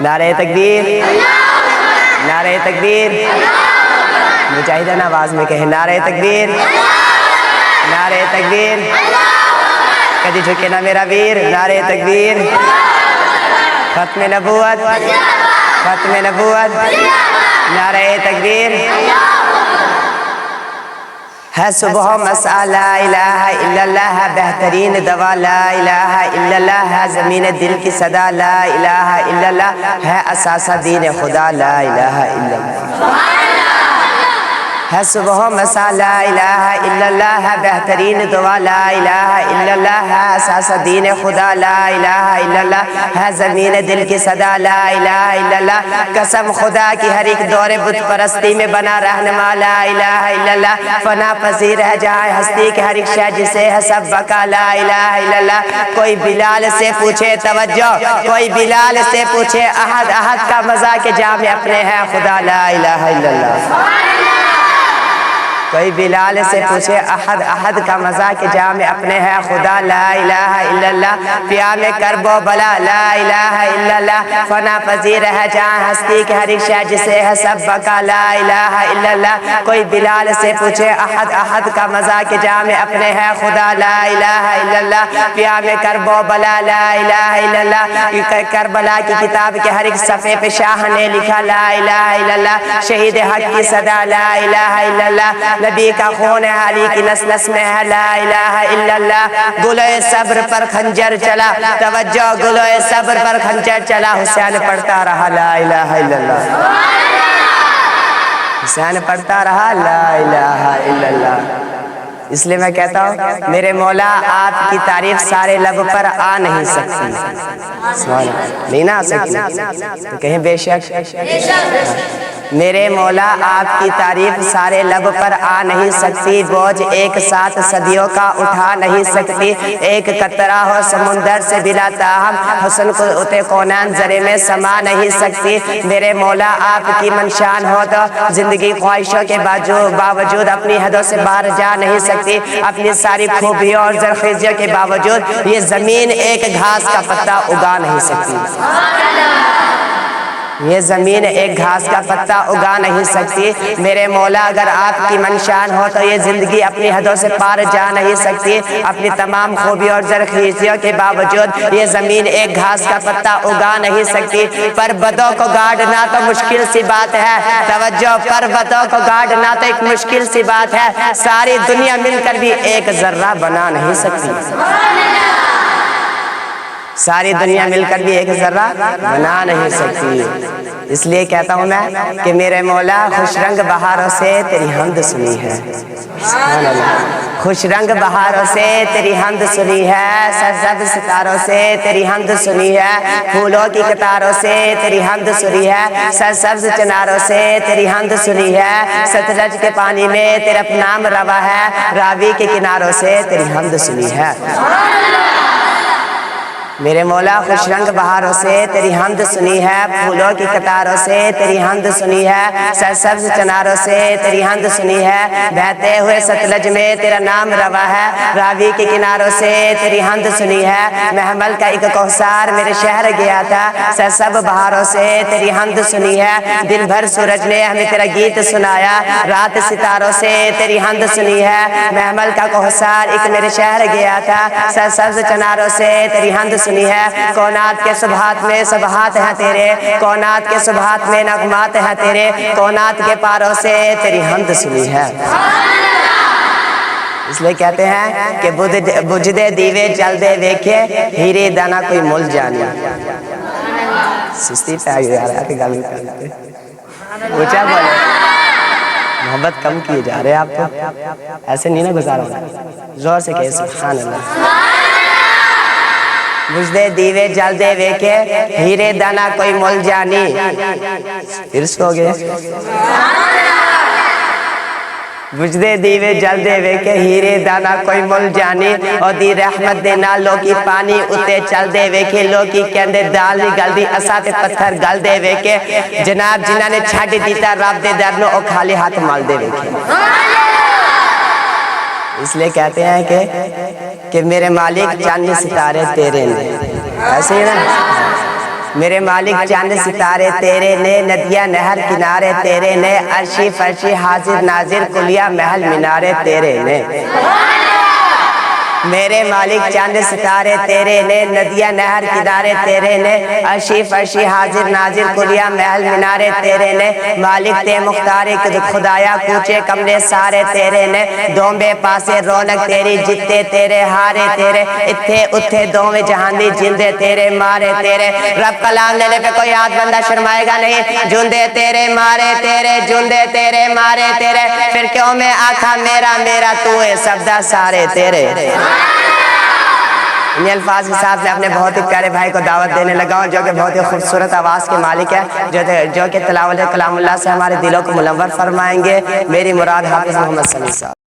نعرہ تکبیر، نعرہ تکبیر، مجاہدین آواز میں کہیں نعرہ تکبیر، نعرہ تکبیر، کدی جھکے نہ میرا ویر، نعرہ تکبیر، ختم نبوت، ختم نبوت، نعرہ تکبیر۔ ہے صبح مساء لا الہ الا اللہ، بہترین دوا لا الہ الا اللہ، ہے زمین دل کی صدا لا الہ الا اللہ، ہے اساسہ دین خدا لا الہ الا اللہ۔ ہے صبح مساء لا الہ الا اللہ، ہے بہترین دعا لا الہ الا اللہ، ہے اساسہ دین خدا لا الہ الا اللہ، ہے زمین دل کی صدا لا الہ الا اللہ، قسم خدا کی ہر ایک دور بت پرستی میں بنا رہنما لا الہ الا اللہ، فنا پذیر ہے جہاں ہستی کے ہر ایک شے جسے ہے سب بقا لا الہ الا اللہ۔ کوئی بلال سے پوچھے توجہ، کوئی بلال سے پوچھے احد، احد کا مزہ کے جام اپنے ہے خدا لا الہ الا اللہ۔ کوئی بلال سے پوچھے احد، احد کا مزہ کے جام اپنے ہے خدا لا الہ الا اللہ۔ قیام کرب و بلا لا الہ الا اللہ، فنا پذیر ہے جہاں ہستی کے ہر ایک شے جسے ہے سب بقا لا الہ الا اللہ۔ کوئی بلال سے پوچھے احد، احد کا مزہ کے جام اپنے ہے خدا لا الہ الا اللہ۔ قیام کرب و بلا لا الہ الا اللہ، کربلا کی کتاب کے ہر ایک صفحے پہ شاہ نے لکھا لا الہ الا اللہ، شہید حق کی صدا لا الہ الا اللہ، نبی کا خون علی کی نس نس میں ہے لا الہ الا اللہ۔ گلوئے صبر پر خنجر چلا، توجہ گلوئے صبر پر خنجر چلا، حسین پڑھتا رہا لا الہ الا اللہ، حسین پڑھتا رہا لا الہ الا اللہ۔ اس لئے میں کہتا ہوں میرے مولا آپ کی تعریف سارے لب پر آ نہیں سکتی، نہیں نہ آ سکتی تو کہیں بے شک۔ میرے مولا آپ کی تعریف سارے لب پر آ نہیں سکتی، بوجھ ایک ساتھ صدیوں کا اٹھا نہیں سکتی، ایک قطرہ ہو سمندر سے بلا تاہم، حسن کو اتے کونین ذرے میں سما نہیں سکتی۔ میرے مولا آپ کی منشان ہو تو زندگی خواہشوں کے باوجود اپنی حدوں سے باہر جا نہیں سکتی، اپنی ساری خوبیوں اور زرخیزیوں کے باوجود یہ زمین ایک گھاس کا پتہ اگا نہیں سکتی، یہ زمین ایک گھاس کا پتہ اگا نہیں سکتی۔ میرے مولا اگر آپ کی منشان ہو تو یہ زندگی اپنی حدوں سے پار جا نہیں سکتی، اپنی تمام خوبیوں اور زرخیزیوں کے باوجود یہ زمین ایک گھاس کا پتہ اگا نہیں سکتی۔ پربتوں کو گاڑنا تو مشکل سی بات ہے، توجہ پربتوں کو گاڑنا تو ایک مشکل سی بات ہے، ساری دنیا مل کر بھی ایک ذرہ بنا نہیں سکتی، ساری دنیا مل کر بھی ایک ذرہ بنا نہیں سکتی۔ اس لیے کہتا ہوں میں کہ میرے مولا خوش رنگ بہاروں سے تیری حمد سنی ہے، سبحان اللہ، خوش رنگ بہاروں سے تیری حمد سنی ہے، سرسبز ستاروں سے تیری حمد سنی ہے، پھولوں کی قطاروں سے تیری حمد سنی ہے، سرسبز چناروں سے تیری حمد سنی ہے، ستلج کے پانی میں تیرا نام روا ہے، راوی کے کناروں سے تیری حمد سنی ہے۔ میرے مولا خوش رنگ بہاروں سے تیری حمد سنی ہے، پھولوں کی قطاروں سے تیری حمد سنی ہے، سرسبز چناروں سے تیری حمد سنی ہے، بہتے ہوئے ستلج میں تیرا نام روا ہے، راوی کے کناروں سے تیری حمد سنی ہے، محمل کا ایک کوثر میرے شہر گیا تھا، سرسب بہاروں سے تیری حمد سنی ہے، دن بھر سورج نے ہمیں تیرا گیت سنایا، رات ستاروں سے تیری حمد سنی ہے، محمل کا کوثر ایک میرے شہر گیا تھا، سرسبز چناروں سے تیری حمد سنی ہے، کونات کے صبحات میں صبحات ہیں تیرے، کونات کے صبحات میں نغمات ہیں تیرے، کونات کے پاروں سے تیری حمد سنی ہے۔ اس لئے کہتے ہیں کہ بجھدے دیوے جلدے ویکھے، ہیرے دانا کوئی مل جانی، سستی پہ آگے آ رہا ہے گل کرتے اونچا بولے، محبت کم کیے جا رہے آپ کو، ایسے نہیں نہ گزارا، زور سے کہے سبحان اللہ۔ بجھدے دیوے جلدے ویکھے، ہیرے دانا کوئی مل جانی، پھر سو گئے، بجھدے دیوے جلدے ویکھے، ہیرے دانا کوئی مل جانی، اور دی رحمت دے نال لوکی پانی اتے چل دے ویکھے، لوکی کہندے دال نہیں گل دی اسا تے پتھر گل دے ویکھے، جناب جنہاں نے چھڈ دیتا رب دے در نو او خالی ہاتھ مل دے ویکھے۔ اس لئے کہتے ہیں کہ میرے مالک چاند ستارے تیرے نے، ایسے ہی نا میرے مالک چاند ستارے تیرے نے، ندیاں نہر کنارے تیرے نے، عرشی فرشی حاضر ناظر کلیا محل مینارے تیرے نے۔ میرے مالک چاند ستارے تیرے نے، ندیاں نہر کنارے تیرے نے، عرشی فرشی حاضر ناظر کلیا محل مینارے تیرے نے۔ مالک تے مختار خدایا کوچے کمرے سارے تیرے نے، دومبے پاسے رونق تیری جتے تیرے ہارے تیرے، اتھے اتھے دومے جہاندی جندے تیرے مارے تیرے۔ رب کلام لینے پہ کوئی ہاتھ بندہ شرمائے گا نہیں، جندے تیرے مارے تیرے، جندے تیرے مارے تیرے، پھر کیوں میں آکھا میرا میرا تو ہے سبدہ سارے تیرے۔ انہی الفاظ کے ساتھ میں اپنے بہت ہی پیارے بھائی کو دعوت دینے لگا ہوں، جو کہ بہت ہی خوبصورت آواز کے مالک ہے، جو کہ تلاوت کلام اللہ سے ہمارے دلوں کو منور فرمائیں گے۔ میری مراد حافظ محمد صلی اللہ علیہ وسلم۔